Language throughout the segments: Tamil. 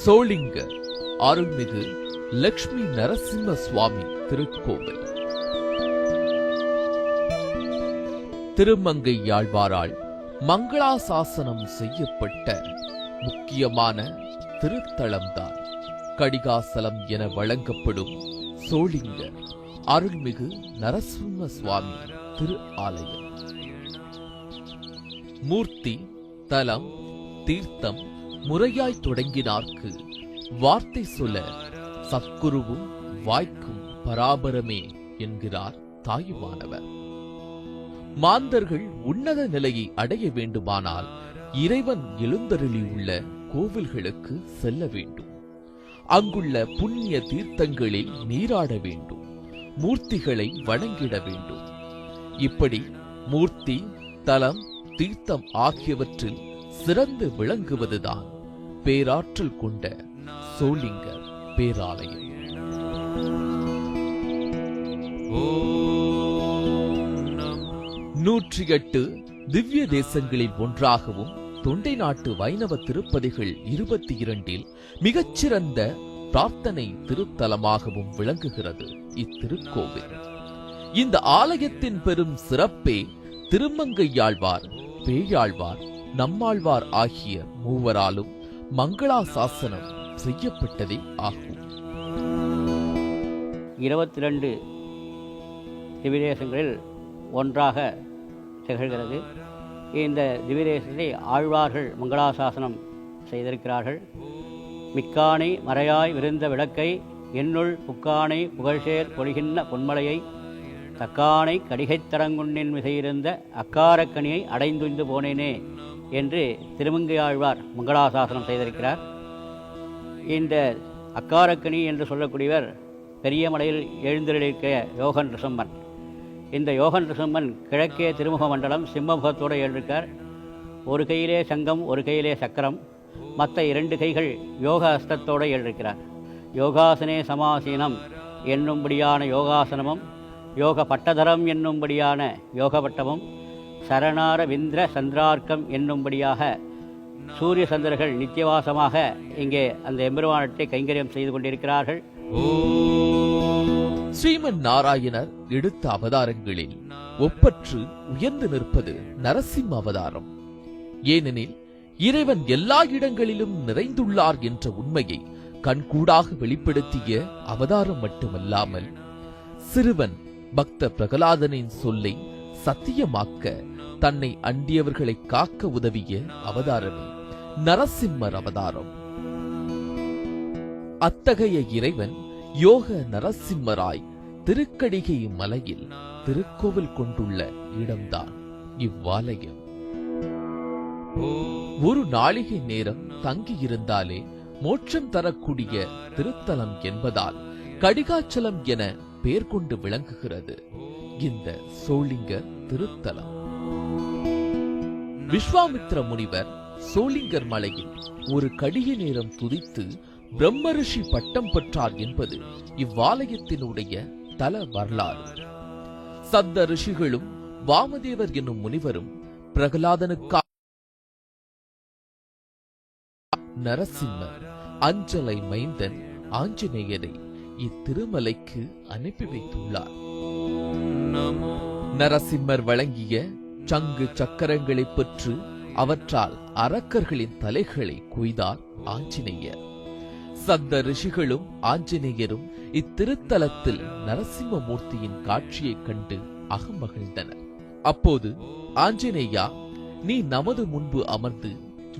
சோளிங்க அருள்மிகு லட்சுமி நரசிம்ம சுவாமி திருக்கோவில். திருமங்கையாழ்வாரால் மங்களாசாசனம் செய்யப்பட்ட முக்கியமான திருத்தலம்தான் கடிகாசலம் என வழங்கப்படும் சோளிங்க அருள்மிகு நரசிம்ம சுவாமி திரு ஆலயம். மூர்த்தி, தலம், தீர்த்தம் முறையாய் தொடங்கினார்க்கு வார்த்தை சொல்ல சத்குருவும் வாய்க்கும் பராபரமே என்கிறார் தாயுமானவர். மாந்தர்கள் உன்னத நிலையை அடைய வேண்டுமானால் இறைவன் எழுந்தருளியுள்ள கோவில்களுக்கு செல்ல வேண்டும். அங்குள்ள புண்ணிய தீர்த்தங்களில் நீராட வேண்டும். மூர்த்திகளை வணங்கிட வேண்டும். இப்படி மூர்த்தி, தலம், தீர்த்தம் ஆகியவற்றில் சிறந்து விளங்குவதுதான் பேராற்றல் கொண்ட சோளிங்க பேராலயம். நூற்றி 8 திவ்ய தேசங்களில் ஒன்றாகவும் தொண்டை நாட்டு வைணவ திருப்பதிகள் 22 மிகச்சிறந்த பிரார்த்தனை திருத்தலமாகவும் விளங்குகிறது இத்திருக்கோவில். இந்த ஆலயத்தின் பெரும் சிறப்பே திருமங்கையாழ்வார், பேயாழ்வார், நம்மாழ்வார் ஆகிய மூவராலும் மங்களாசாசனம் செய்யப்பட்டதே ஆகும். 22 திவ்யதேசங்களில் ஒன்றாக திகழ்கிறது. இந்த திவ்யதேசத்தை ஆழ்வார்கள் மங்களாசாசனம் செய்திருக்கிறார்கள். மிக்கானை மறையாய் விருந்த விளக்கை என்னுள் புக்கானை புகழ்சேர் பொழிகின்ற பொன்மலையை தக்கானை கடிகைத் தடங்குன்னின் மிசையிருந்த அக்காரக்கனியை அடைந்துய்ந்து போனேனே என்று திருமங்கையாழ்வார் மங்களாசாசனம் செய்திருக்கிறார். இந்த அக்காரக்கனி என்று சொல்லக்கூடியவர் பெரிய மலையில் எழுந்தருளிருக்க யோகன் ரிசம்மன். இந்த யோகன் ரிசம்மன் கிழக்கே திருமுக மண்டலம் சிம்மமுகத்தோடு எழுதியிருக்கார். ஒரு கையிலே சங்கம், ஒரு கையிலே சக்கரம், மற்ற 2 கைகள் யோக அஸ்தத்தோடு எழுதியிருக்கிறார். யோகாசனே சமாசீனம் என்னும்படியான யோகாசனமும், யோக பட்டதரம் என்னும்படியான யோக பட்டமும், சரணார விந்திர சந்திரார்க்கம் என்னும்படியாக சூரிய சந்திரர்கள் நித்தியவாசமாக இங்கே அந்த எம்பெருமானத்தை கைங்கரியம் செய்து கொண்டிருக்கிறார்கள். ஸ்ரீமன் நாராயணர் எடுத்த அவதாரங்களில் ஒப்பற்று உயர்ந்து நிற்பது நரசிம்ம அவதாரம். ஏனெனில் இறைவன் எல்லா இடங்களிலும் நிறைந்துள்ளார் என்ற உண்மையை கண்கூடாக வெளிப்படுத்திய அவதாரம் மட்டுமல்லாமல் சிறுவன் பக்த பிரகலாதனின் சொல்லை சத்தியமாக்க தன்னை அண்டியவர்களை காக்க உதவிய அவதாரமே நரசிம்மர் அவதாரம். அத்தகைய இறைவன் யோக நரசிம்மராய் திருக்கடிகை மலையில் திருக்கோவில் கொண்டுள்ள இடம்தான் இவ்வாலயம். ஒரு நாளிகை நேரம் தங்கியிருந்தாலே மோட்சம் தரக்கூடிய திருத்தலம் என்பதால் கடிகாச்சலம் என பெயர் கொண்டு விளங்குகிறது இந்த சோளிங்க திருத்தலம். விஸ்வாமித்ர முனிவர் சோளிங்கர் மலையில் ஒரு கடிகை நேரம் துதித்து பிரம்மரிஷி பட்டம் பெற்றார் என்பது இவ்வாலயத்தினுடைய தல வரலாறு. சப்த ரிஷிகளும் வாமதேவர் என்னும் முனிவரும் பிரகலாதனுக்காக நரசிம்மர் அஞ்சலை மைந்தன் ஆஞ்சநேயரை இத்திருமலைக்கு அனுப்பி வைத்துள்ளார். நரசிம்மர் வழங்கிய சங்கு சக்கரங்களை பெற்று அவற்றால் அரக்கர்களின் தலைகளை கொய்தார் ஆஞ்சநேயர். சப்த ரிஷிகளும் ஆஞ்சநேயரும் இத்திருத்தலத்தில் நரசிம்ம மூர்த்தியின் காட்சியைக் கண்டு அகமகிழ்ந்தனர். அப்போது ஆஞ்சநேயா, நீ நமது முன்பு அமர்ந்து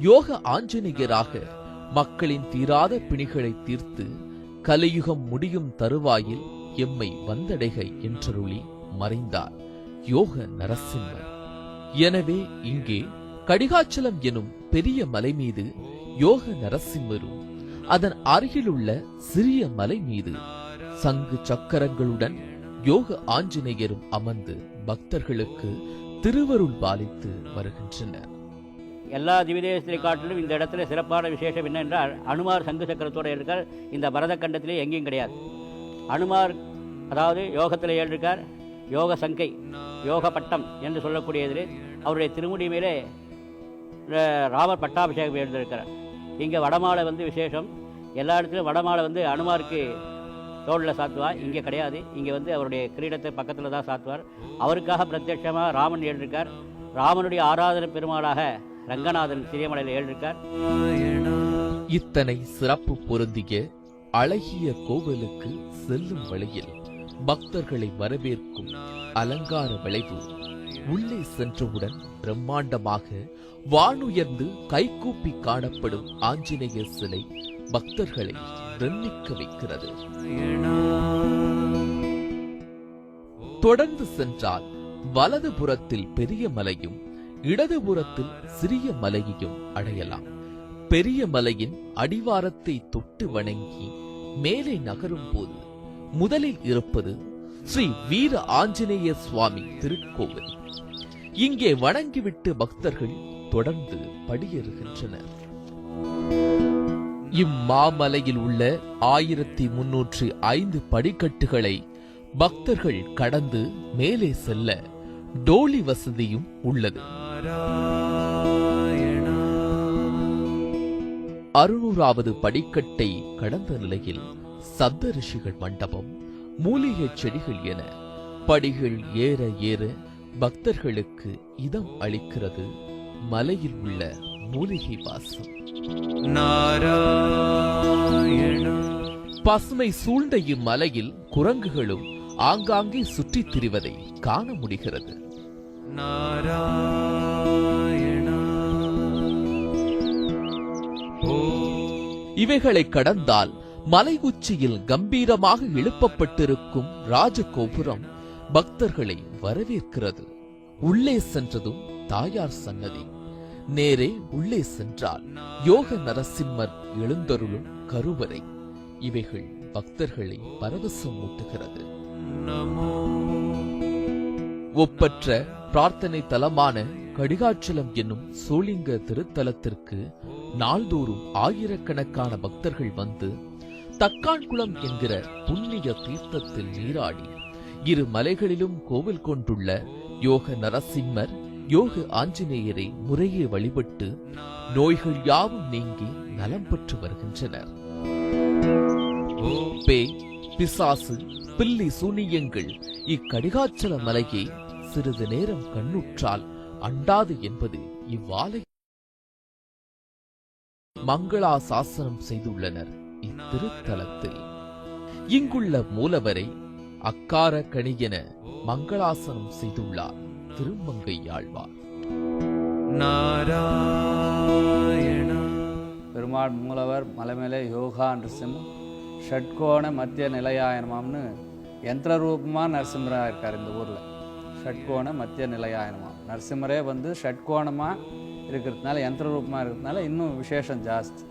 யோக ஆஞ்சநேயராக மக்களின் தீராத பிணிகளை தீர்த்து கலியுகம் முடியும் தருவாயில் எம்மை வந்தடைக என்றருளி மறைந்தார் யோக நரசிம்மர். எனவே இங்கே கடிகாச்சலம் எனும் பெரிய மலை மீது யோக நரசிம்மரும், அதன் அருகிலுள்ள சிறிய மலை மீது சங்கு சக்கரங்களுடன் யோக ஆஞ்சநேயரும் அமர்ந்து பக்தர்களுக்கு திருவருள் பாலித்து வருகின்றனர். எல்லா திவ்யதேசத்தை காட்டிலும் இந்த இடத்துல சிறப்பான விசேஷம் என்னென்றால், அனுமார் சங்கு சக்கரத்தோடு இருக்கார். இந்த பரத கண்டத்திலே எங்கேயும் கிடையாது. அனுமார் அதாவது யோகத்தில் எழுதியிருக்கார். யோக சங்கை, யோக பட்டம் என்று சொல்லக்கூடியதில் அவருடைய திருமுடி மேலே ராமர் பட்டாபிஷேகம் எழுதியிருக்கிறார். இங்கே வடமாலை விசேஷம். எல்லா இடத்துலையும் வடமாலை வந்து அனுமாருக்கு தோளில் சாத்துவார். இங்கே கிடையாது. இங்கே வந்து அவருடைய கிரீடத்தை பக்கத்தில் தான் சாத்துவார். அவருக்காக பிரத்யட்சமாக ராமன் எழுதியிருக்கார். ராமனுடைய ஆராதனை பெருமாளாக ரங்கநாதன் சிறியமலையில் எழுதியிருக்கார். இத்தனை சிறப்பு பொருந்திய அழகிய கோவிலுக்கு செல்லும் வழியில் பக்தர்களை வரவேற்கும் அலங்கார விளைவு உள்ளே சென்றவுடன் பிரம்மாண்டமாக வானுயர்ந்து கைகூப்பி காணப்படும் ஆஞ்சநேயர் சிலை பக்தர்களை பிரமிக்க வைக்கிறது. தொடர்ந்து சென்றால் வலதுபுறத்தில் பெரிய மலையும் இடதுபுறத்தில் சிறிய மலையையும் அடையலாம். பெரிய மலையின் அடிவாரத்தை தொட்டு வணங்கி மேலே நகரும் போது முதலில் இருப்பது ஸ்ரீ வீர ஆஞ்சநேய சுவாமி திருக்கோவில். இங்கே வணங்கிவிட்டு பக்தர்கள் தொடர்ந்து படியேறுகின்றனர். இம்மாமலையில் உள்ள 1305 படிக்கட்டுகளை பக்தர்கள் கடந்து மேலே செல்ல டோலி வசதியும் உள்ளது. 600வது படிக்கட்டை கடந்த நிலையில் சப்த ரிஷிகள் மண்டபம், மூலிகை செடிகள் என படிகள் ஏற ஏற பக்தர்களுக்கு இதம் அளிக்கிறது மலையில் உள்ள மூலிகை வாசம். பசுமை சூழ்ந்த இம்மலையில் குரங்குகளும் ஆங்காங்கே சுற்றித் திரிவதை காண முடிகிறது. இவைகளை கடந்தால் மலை உச்சியில் கம்பீரமாக எழுப்பப்பட்டிருக்கும் ராஜகோபுரம் பக்தர்களை வரவேற்கிறது. உள்ளே சென்றதும் தாயார் சன்னதி. நேரே உள்ளே சென்றால் யோக நரசிம்மர் எழுந்தருளும் கருவறை. இவைகள் பக்தர்களை பரவசம் ஊட்டுகிறது. ஒப்பற்ற பிரார்த்தனை தலமான கடிகாச்சலம் என்னும் சோளிங்க திருத்தலத்திற்கு நாள்தோறும் ஆயிரக்கணக்கான பக்தர்கள் வந்து தக்கான்குளம் என்கிற புண்ணிய தீர்த்தத்தில் நீராடி இரு மலைகளிலும் கோவில் கொண்டுள்ள யோக நரசிம்மர், யோக ஆஞ்சநேயரை முறையே வழிபட்டு நோய்கள் யாவும் நீங்கி நலம் பெற்று வருகின்றனர். பேய், பிசாசு, பில்லி சூனியங்கள் இக்கடிகாச்சல மலையை சிறிது நேரம் கண்ணுற்றால் அண்டாது என்பது இவ்வாலை மங்களாசாசனம் செய்துள்ளனர். இத்திருத்தலத்தில் இங்குள்ள மூலவரை அக்கார கணியென மங்களாசனம் செய்துள்ளார் திருமங்கையாழ்வார். பெருமாள் மூலவர் மலைமேலே யோகா நரசிம்ம ஷட்கோண மத்திய நிலையாயனமாம்னு யந்திர ரூபமாக நரசிம்மராக இருக்கார் இந்த ஊரில். ஷட்கோண மத்திய நிலையாயனமாம் நரசிம்மரே வந்து ஷட்கோணமாக இருக்கிறதுனால, யந்திர ரூபமாக இருக்கிறதுனால இன்னும் விசேஷம் ஜாஸ்தி.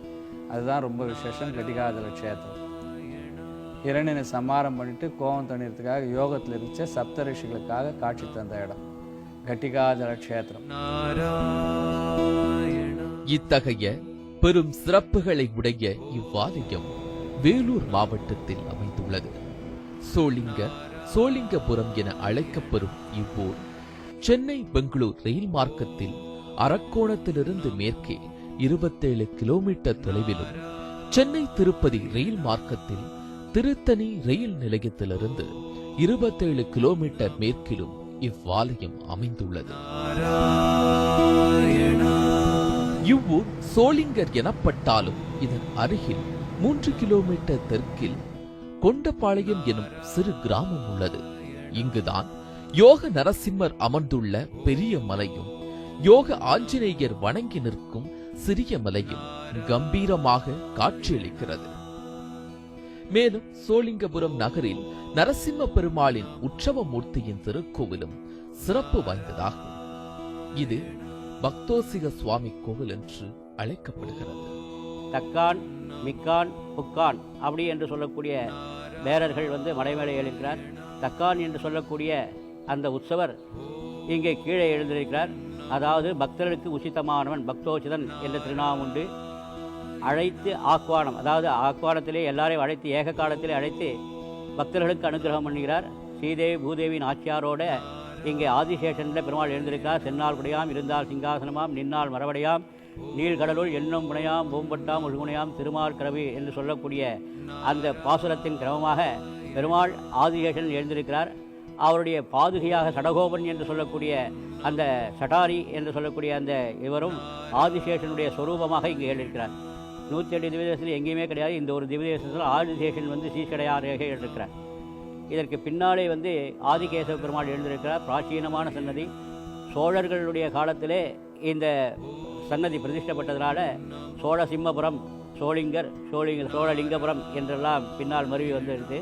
அதுதான் ரொம்ப விசேஷம் கட்டிகாஜல க்ஷேத்திரம். இரணினை சமாரம் பண்ணிட்டு கோவம் தணிறதுக்காக யோகத்தில் இருக்க சப்த ரிஷிகளுக்காக காட்சி தந்த இடம் கட்டிகாஜல க்ஷேத்திரம். இத்தகைய பெரும் சிறப்புகளை உடைய இவ்வாலயம் வேலூர் மாவட்டத்தில் அமைந்துள்ளது. சோளிங்கபுரம் என அழைக்கப்படும் இவ்வூர் சென்னை பெங்களூர் ரயில் மார்க்கத்தில் அரக்கோணத்திலிருந்து மேற்கே 27 கிலோமீட்டர் தொலைவிலும், சென்னை திருப்பதி ரயில் மார்க்கத்தில் திருத்தணி ரயில் நிலையத்திலிருந்து 27 கிலோமீட்டர் மேற்கிலும் இவ்வாலயம் அமைந்துள்ளது. இவ்வூர் சோளிங்கர் எனப்பட்டாலும் இதன் அருகில் 3 கிலோமீட்டர் தெற்கில் கொண்டபாளையம் எனும் சிறு கிராமம் உள்ளது. இங்குதான் யோக நரசிம்மர் அமர்ந்துள்ள பெரிய மலையும் யோக ஆஞ்சநேயர் வணங்கி நிற்கும் சிறிய மலையும் கம்பீரமாக காட்சியளிக்கிறது. மேலும் சோளிங்கபுரம் நகரில் நரசிம்ம பெருமாளின் உற்சவ மூர்த்தியின் திருக்கோவிலும் சிறப்பு வாய்ந்ததாகும். இது பக்தோசிக சுவாமி கோவில் என்று அழைக்கப்படுகிறது. தக்கான், மிக்கான், புக்கான் அப்படி என்று சொல்லக்கூடிய பேரர்கள் வந்து மலைமேலே எழுக்கிறார். தக்கான் என்று சொல்லக்கூடிய அந்த உற்சவர் இங்கே கீழே எழுந்திருக்கிறார். அதாவது பக்தர்களுக்கு உசிதமானவன், பக்தோசிதன் என்ற திருநாமம் உண்டு. அழைத்து ஆக்வானம், அதாவது ஆக்வானத்திலே எல்லாரையும் அழைத்து ஏக காலத்திலே அழைத்து பக்தர்களுக்கு அனுகிரகம் பண்ணுகிறார். ஸ்ரீதேவி பூதேவியின் ஆட்சியாரோட இங்கே ஆதிசேஷனில் பெருமாள் எழுந்திருக்கிறார். சென்னால் குடையாம், இருந்தால் சிங்காசனமாம், நின்னால் மரவடையாம், நீள்கடலுள் எண்ணும் முனையாம் பூம்பட்டாம் ஒழுகுணையாம் திருமார்கரவி என்று சொல்லக்கூடிய அந்த பாசுரத்தின் கிரமமாக பெருமாள் ஆதிசேஷன் எழுந்திருக்கிறார். அவருடைய பாதுகையாக சடகோபன் என்று சொல்லக்கூடிய அந்த சடாரி என்று சொல்லக்கூடிய அந்த இவரும் ஆதிசேஷனுடைய சொரூபமாக இங்கு எழுதியிருக்கிறார். 108 திவ்யதேசத்தில் எங்கேயுமே கிடையாது. இந்த ஒரு திவ்யதேசத்தில் ஆதிசேஷன் சீசடையாராக எழுதியிருக்கிறார். இதற்கு பின்னாலே ஆதிகேசவ பெருமாள் எழுந்திருக்கிறார். பிராச்சீனமான சன்னதி. சோழர்களுடைய காலத்திலே இந்த சன்னதி பிரதிஷ்டப்பட்டதனால சோழசிம்மபுரம், சோழலிங்கபுரம் என்றெல்லாம் பின்னால் மருவி வந்திருக்கு.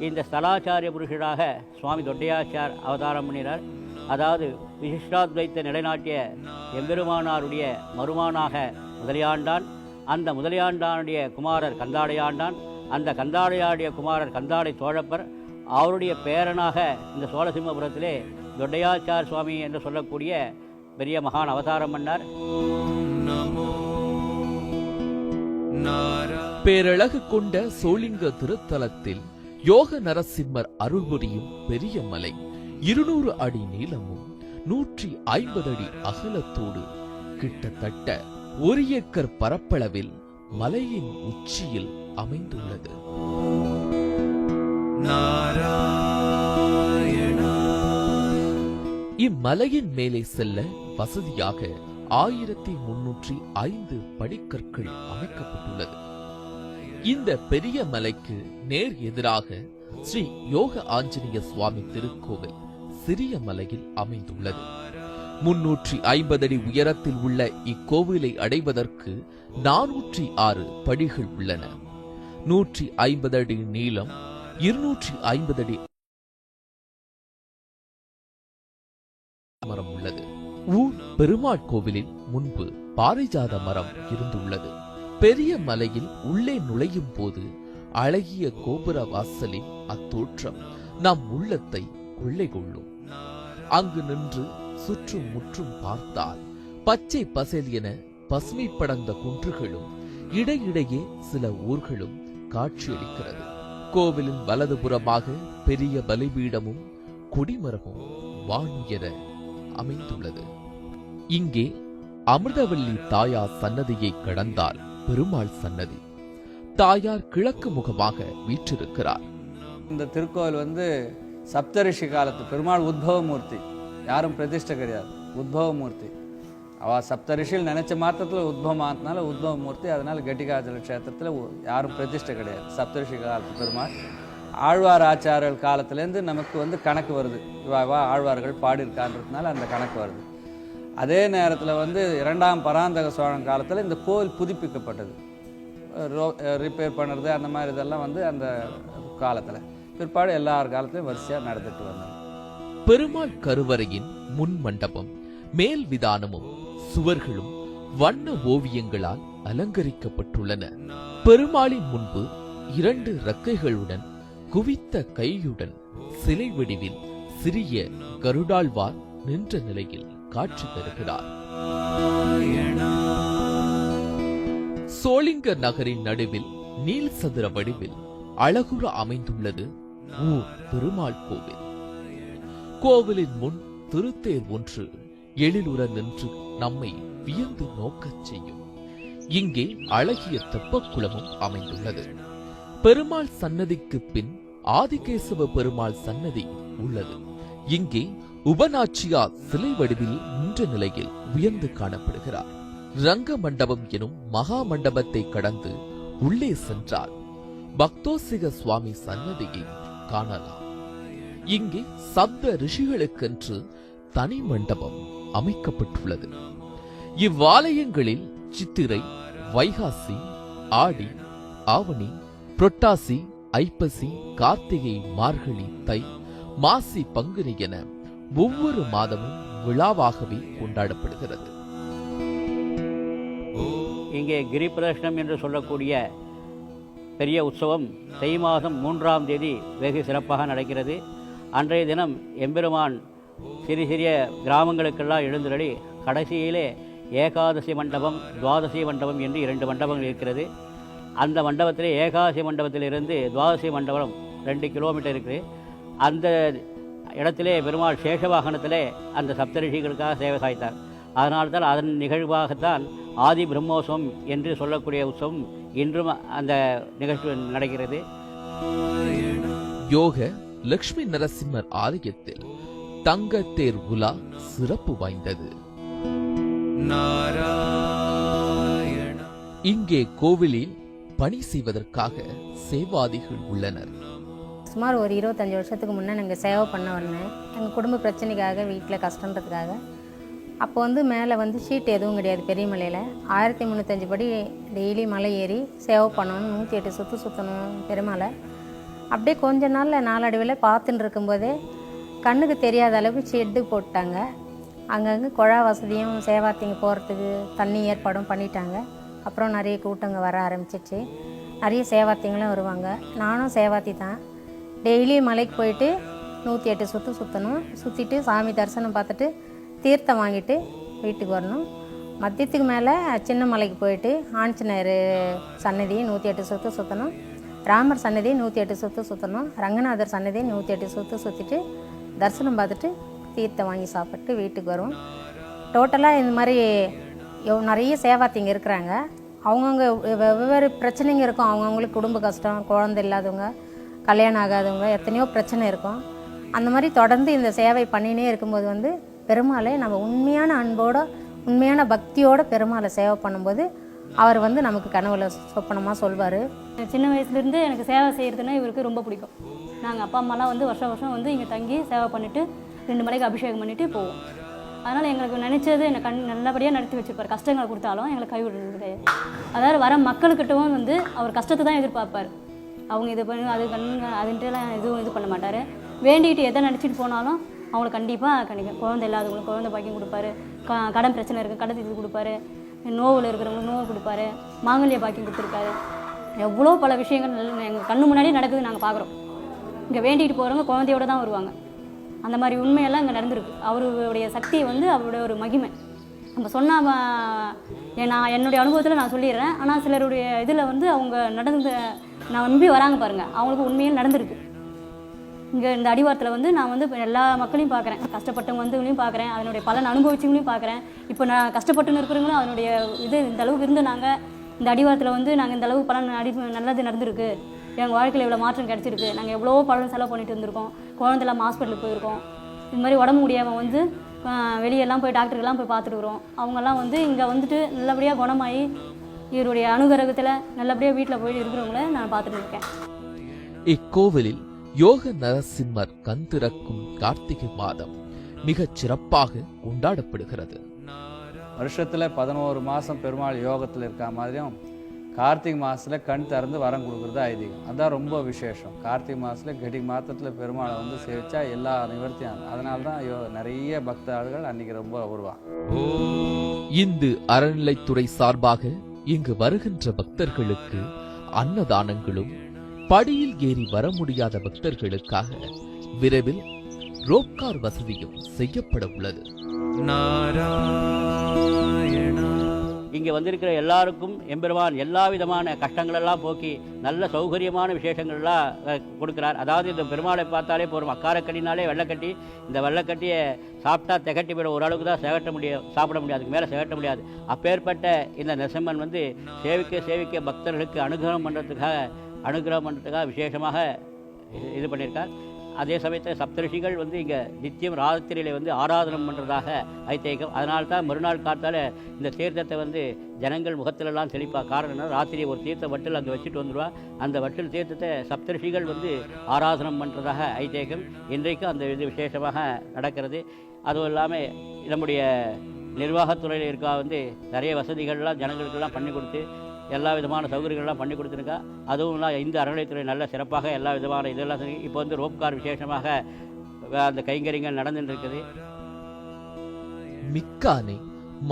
இந்த ஸ்தலாச்சாரிய புருஷராக சுவாமி தொட்டையாச்சார் அவதாரம் பண்ணினார். அதாவது விசிஷ்டாத்வைத்த நிலைநாட்டிய எம்பெருமானாருடைய மருமானாக முதலியாண்டான். அந்த முதலியாண்டானுடைய குமாரர் கந்தாடையாண்டான். அந்த கந்தாடையாடைய குமாரர் கந்தாடை சோழப்பர். அவருடைய பேரனாக இந்த சோழசிம்மபுரத்திலே தொட்டையாச்சார் சுவாமி என்று சொல்லக்கூடிய பெரிய மகான் அவதாரம் பண்ணார். பேரழகு கொண்ட சோளிங்க திருத்தலத்தில் யோக நரசிம்மர் அருள்புரியும் பெரிய மலை 200 அடி நீளமும் 150 அடி அகலத்தோடு கிட்டத்தட்ட 1 ஏக்கர் பரப்பளவில் மலையின் உச்சியில் அமைந்துள்ளது. இம்மலையின் மேலே செல்ல வசதியாக 1305 படிக்கற்கள் அமைக்கப்பட்டுள்ளது. இந்த பெரிய மலைக்கு நேர் எதிராக ஸ்ரீ யோக ஆஞ்சநேய சுவாமி திருக்கோவில் சிறிய மலையில் அமைந்துள்ளது. 350 அடி உயரத்தில் உள்ள இக்கோவிலை அடைவதற்கு 406 படிகள் உள்ளன. 150 அடி நீளம், 250 அடி மரம் உள்ளது. ஊர் பெருமாள் கோவிலில் முன்பு பாரிஜாத மரம் இருந்துள்ளது. பெரிய மலையில் உள்ளே நுழையும் போது அழகிய கோபுர வாசலின் அத்தோற்றம் நம் உள்ளத்தை கொள்ளை கொள்ளும். அங்கு நின்று சுற்றும் முற்றும் பார்த்தால் பச்சை பசேல் என பசுமை படர்ந்த குன்றுகளும் இடையிடையே சில ஊர்களும் காட்சியளிக்கிறது. கோவிலின் வலதுபுறமாக பெரிய பலிபீடமும் கொடிமரமும் வானுயர அமைந்துள்ளது. இங்கே அமிர்தவல்லி தாயார் சன்னதியை கடந்தால் பெருமாள் சன்னதி. தாயார் கிழக்கு முகமாக வீற்றிருக்கிறார். இந்த திருக்கோவில் சப்தரிஷி காலத்து பெருமாள் உத்பவமூர்த்தி, யாரும் பிரதிஷ்டை கிடையாது, உத்பவமூர்த்தி. அவள் சப்தரிஷியில் நினைச்ச மாத்திரத்தில் உத்பவம் ஆனதுனால உத்பவமூர்த்தி. அதனால கெட்டிகாஜல கஷேத்திரத்தில் யாரும் பிரதிஷ்டை கிடையாது. சப்தரிஷி காலத்து பெருமாள். ஆழ்வார் ஆச்சாரியர்கள் காலத்திலேருந்து நமக்கு கணக்கு வருது. இவா ஆழ்வார்கள் பாடியிருக்கான்றதுனால அந்த கணக்கு வருது. அதே நேரத்தில் இரண்டாம் பராந்தக சோழன் காலத்தில் இந்த கோவில் புதுப்பிக்கப்பட்டது. ரிப்பேர் பண்ணுறது அந்த மாதிரி இதெல்லாம் அந்த காலத்தில். பிற்பாடு எல்லார் காலத்திலும் வரிசையாக நடந்துட்டு வந்தாங்க. பெருமாள் கருவறையின் முன் மண்டபம், மேல் விதானமும் சுவர்களும் வண்ண ஓவியங்களால் அலங்கரிக்கப்பட்டுள்ளன. பெருமாளின் முன்பு 2 இறக்கைகளுடன் குவித்த கையுடன் சிலை வடிவில் சிறிய கருடாழ்வார் நின்ற நிலையில் காட்சி தருகிறார். சோளிங்க நகரின் நடுவில் நீல் சதுர வடிவில் அழகுற அமைந்துள்ளது ஊர் பெருமாள் கோவில். கோவிலின் முன் திருத்தேர் ஒன்று எழிலுற நின்று நம்மை வியந்து நோக்கச் செய்யும். இங்கே அழகிய தெப்பக்குளமும் அமைந்துள்ளது. பெருமாள் சன்னதிக்கு பின் ஆதிகேசவ பெருமாள் சன்னதி உள்ளது. இங்கே உபநாச்சியார் சிலை வடிவில் நின்ற நிலையில் உயர்ந்து காணப்படுகிறார். ரங்க மண்டபம் எனும் மகா மண்டபத்தை கடந்து உள்ளே சென்றால் பக்தோசிக சுவாமி சன்னதியை காணலாம். இங்கே சப்த ரிஷிகளுக்கென்று தனி மண்டபம் அமைக்கப்பட்டுள்ளது. இவ்வாலயங்களில் சித்திரை, வைகாசி, ஆடி, ஆவணி, புரட்டாசி, ஐப்பசி, கார்த்திகை, மார்கழி, தை, மாசி, பங்குனி என ஒவ்வொரு மாதமும் விழாவாகவே கொண்டாடப்படுகிறது. இங்கே கிரி பிரதர்ஷனம் என்று சொல்லக்கூடிய பெரிய உற்சவம் தை மாதம் 3ஆம் தேதி வெகு சிறப்பாக நடக்கிறது. அன்றைய தினம் எம்பெருமான் சிறிய கிராமங்களுக்கெல்லாம் எழுந்தருளி கடைசியிலே ஏகாதசி மண்டபம், துவாதசி மண்டபம் என்று 2 மண்டபங்கள் இருக்கிறது. அந்த மண்டபத்திலே ஏகாதசி மண்டபத்திலிருந்து துவாதசி மண்டபம் 2 கிலோமீட்டர் இருக்குது. அந்த இடத்திலே பெருமாள் சேஷவாகனத்திலே அந்த சப்தரிஷிகளுக்காக சேவை சாய்த்தார். அதனால்தான் அதன் நிகழ்வாகத்தான் ஆதி பிரம்மோற்சவம் என்று சொல்லக்கூடிய உற்சவம் இன்றும் அந்த நிகழ்ச்சி நடக்கிறது. யோக லட்சுமி நரசிம்மர் ஆலயத்தில் தங்க தேர் உலா சிறப்பு வாய்ந்தது. இங்கே கோவிலில் பணி செய்வதற்காக சேவாதிகள் உள்ளனர். சுமார் ஒரு 25 வருஷத்துக்கு முன்னே நாங்கள் சேவை பண்ண வந்தேன். எங்கள் குடும்ப பிரச்சனைக்காக, வீட்டில் கஷ்டன்றதுக்காக. அப்போ மேலே ஷீட் எதுவும் கிடையாது. பெரிய மலையில் 1305 படி டெய்லி மலை ஏறி சேவை பண்ணணும். 108 சுற்று சுற்றணும் பெருமாளை. அப்படியே கொஞ்ச நாளில் நாளடைவில் பார்த்துட்டு இருக்கும்போதே கண்ணுக்கு தெரியாத அளவுக்கு ஷெட்டு போட்டாங்க. அங்கங்கே குழா வசதியும் சேவாத்திங்க போகிறதுக்கு தண்ணி ஏற்பாடும் பண்ணிட்டாங்க. அப்புறம் நிறைய கூட்டங்க வர ஆரம்பிச்சிச்சு. நிறைய சேவாத்திங்களும் வருவாங்க. நானும் சேவாத்தி தான். டெய்லி மலைக்கு போயிட்டு 108 சுற்று சுற்றணும். சுற்றிட்டு சாமி தரிசனம் பார்த்துட்டு தீர்த்தம் வாங்கிட்டு வீட்டுக்கு வரணும். மதியத்துக்கு மேலே சின்ன மலைக்கு போயிட்டு ஆஞ்சநேயர் சன்னதி 108 சுற்று சுற்றணும். ராமர் சன்னதி 108 சுற்று சுற்றணும். ரங்கநாதர் சன்னதி 108 சுற்று சுற்றிட்டு தரிசனம் பார்த்துட்டு தீர்த்தம் வாங்கி சாப்பிட்டு வீட்டுக்கு வருவோம். டோட்டலாக இந்த மாதிரி நிறைய சேவாத்திங்க இருக்கிறாங்க. அவங்கவுங்க வெவ்வேறு பிரச்சனைங்க இருக்கும். அவங்கவுங்களுக்கு குடும்ப கஷ்டம், குழந்தை இல்லாதவங்க, கல்யாணம் ஆகாதவங்க, எத்தனையோ பிரச்சனை இருக்கும். அந்த மாதிரி தொடர்ந்து இந்த சேவை பண்ணினே இருக்கும்போது பெருமாளை நம்ம உண்மையான அன்போட, உண்மையான பக்தியோட பெருமாளை சேவை பண்ணும்போது அவர் நமக்கு கனவுல சொப்பனமாக சொல்வார். சின்ன வயசுலேருந்து எனக்கு சேவை செய்கிறதுனா இவருக்கு ரொம்ப பிடிக்கும். நாங்கள் அப்பா அம்மாலாம் வருஷம் வருஷம் இங்கே தங்கி சேவை பண்ணிவிட்டு 2 மலைக்கு அபிஷேகம் பண்ணிவிட்டு போவோம். அதனால் எங்களுக்கு நினச்சது என்னை நல்லபடியாக நடத்தி வச்சுருப்பார். கஷ்டங்களை கொடுத்தாலும் எங்களை கைவிடுறது கிடையாது. அதாவது வர மக்கள்கிட்டவும் அவர் கஷ்டத்தை தான் எதிர்பார்ப்பார். அவங்க இது பண்ணி அது அதுன்ட்டுலாம் எதுவும் இது பண்ண மாட்டார். வேண்டிகிட்டு எதை நினச்சிட்டு போனாலும் அவங்களுக்கு கண்டிப்பாக கிடைக்கும். குழந்தை இல்லாதவங்களுக்கு குழந்தை பாக்கியம் கொடுப்பாரு. கடன் பிரச்சனை இருக்குது, கடன் தீர்த்து கொடுப்பாரு. நோவில் இருக்கிறவங்களுக்கு நோவு கொடுப்பாரு. மாங்கல்ய பாக்கியம் கொடுத்துருக்காரு. எவ்வளோ பல விஷயங்கள் எங்கள் கண்ணு முன்னாடி நடக்குது, நாங்கள் பார்க்குறோம். இங்கே வேண்டிகிட்டு போகிறவங்க குழந்தையோடு தான் வருவாங்க. அந்த மாதிரி உண்மையெல்லாம் இங்கே நடந்திருக்கு. அவருடைய சக்தி அவருடைய ஒரு மகிமை. நம்ம சொன்னால் நான் என்னுடைய அனுபவத்தில் நான் சொல்லிடுறேன். ஆனால் சிலருடைய இதில் அவங்க நடந்து நான் நம்பி வராங்க பாருங்கள், அவங்களுக்கு உண்மையில் நடந்திருக்கு. இங்கே இந்த அடிவாரத்தில் நான் எல்லா மக்களையும் பார்க்குறேன். கஷ்டப்பட்டவங்க வந்தவங்களையும் பார்க்குறேன். அதனுடைய பலன் அனுபவிச்சவங்களையும் பார்க்குறேன். இப்போ நான் கஷ்டப்பட்டுன்னு இருக்கிறவங்களும் அதனுடைய இந்த அளவுக்கு இருந்து நாங்கள் இந்த அடிவாரத்தில் நாங்கள் இந்த அளவுக்கு பலன் நல்லது நடந்திருக்கு. எங்கள் வாழ்க்கையில் இவ்வளோ மாற்றம் கிடச்சிருக்கு. நாங்கள் எவ்வளோ பலன் செலவு பண்ணிட்டு வந்திருக்கோம். குழந்தைலாம் ஹாஸ்பிட்டலுக்கு போயிருக்கோம். இது மாதிரி உடம்பு முடியாமல் வெளியெல்லாம் போய் டாக்டருக்கெல்லாம் போய் பார்த்துட்டு வரோம். அவங்கெல்லாம் இங்கே நல்லபடியாக குணமாகி இவருடைய அனுகிரகத்தில் நல்லபடியாக வீட்டில் போய் இருக்கிறவங்கள நான் பார்த்துட்டு இருக்கேன். இக்கோவிலில் யோக நரசிம்மர் கண் திறக்கும் கார்த்திகை மாதம் மிகச் சிறப்பாக கொண்டாடப்படுகிறது. வருஷத்தில் 11 மாதம் பெருமாள் யோகத்தில் இருக்க மாதிரியும் கார்த்திகை மாதத்தில் கண் திறந்து வரம் கொடுக்குறது ஐதீகம். அதுதான் ரொம்ப விசேஷம். கார்த்திகை மாதத்தில் கடி மாதத்தில் பெருமாளை சேவிச்சா எல்லா நிவர்த்தியும். அதனால தான் நிறைய பக்தர்கள் அன்னைக்கு ரொம்ப வருவாங்க. இந்து அறநிலைத்துறை சார்பாக இங்கு வருகின்ற பக்தர்களுக்கு அன்னதானங்களும், படியில் ஏறி வர முடியாத பக்தர்களுக்காக விரைவில் ரோப்கார் வசதியும் செய்யப்பட உள்ளது. இங்கே வந்திருக்கிற எல்லாருக்கும் எம்பெருமான் எல்லா விதமான கஷ்டங்களெல்லாம் போக்கி நல்ல சௌகரியமான விசேஷங்கள்லாம் கொடுக்குறார். அதாவது இந்த பெருமாளை பார்த்தாலே போகிறோம். அக்காரக்கட்டினாலே வெள்ளைக்கட்டி, இந்த வெள்ளைக்கட்டியை சாப்பிட்டா திகட்டி போய்ட, ஓரளவுக்கு தான் சாப்பிட முடியாது, அதுக்கு மேலே திகட்ட முடியாது. அப்பேற்பட்ட இந்த நரசிம்மன் சேவிக்க பக்தர்களுக்கு அனுகிரகம் பண்ணுறதுக்காக விசேஷமாக இது பண்ணியிருக்கார். அதே சமயத்தில் சப்தரிஷிகள் இங்கே நித்தியம் ராத்திரியில் ஆராதனம் பண்ணுறதாக ஐதீகம். அதனால தான் மறுநாள் காத்தால் இந்த தீர்த்தத்தை ஜனங்கள் முகத்திலெல்லாம் தெளிப்பா. காரணம், ராத்திரி ஒரு தீர்த்த வட்டில் அங்கே வச்சுட்டு வந்துடுவா. அந்த வட்டில் தீர்த்தத்தை சப்தரிஷிகள் ஆராதனம் பண்ணுறதாக ஐதீகம். இன்றைக்கும் அந்த இது விசேஷமாக நடக்கிறது. அதுவும் இல்லாமல் நம்முடைய நிர்வாகத்துறையில் இருக்கா நிறைய வசதிகள்லாம் ஜனங்களுக்கெல்லாம் பண்ணி கொடுத்து எல்லா விதமான சௌகரியங்கள்லாம் பண்ணி கொடுத்துருக்கா. அதுவும் இந்த அறநிலையத்துறை நல்ல சிறப்பாக எல்லா விதமான இதெல்லாம் இப்போ ரோப்கார் விசேஷமாக அந்த கைங்கரியங்கள் நடந்துட்டு இருக்குது. மிக்கானே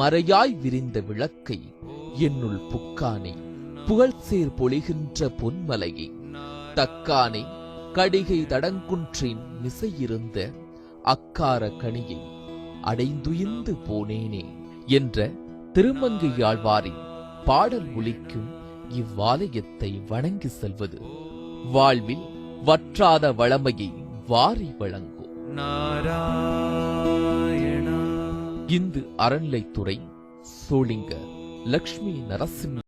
மறையாய் விரிந்த விளக்கை என்னுள் புக்கானே, புகழ்சேர் பொழிகின்ற பொன்மலையை தக்கானே, கடிகை தடங்குன்றின் மிசையிருந்த அக்கார கனியை அடைந்துயிர்ந்து போனேனே என்ற திருமங்கையாழ்வாரின் பாடல் ஒலிக்கும் இவ்வாலயத்தை வணங்கி செல்வது வாழ்வில் வற்றாத வளமையை வாரி வழங்கும். இந்து அறநிலைத்துறை, சோளிங்க, லக்ஷ்மி நரசிம்ம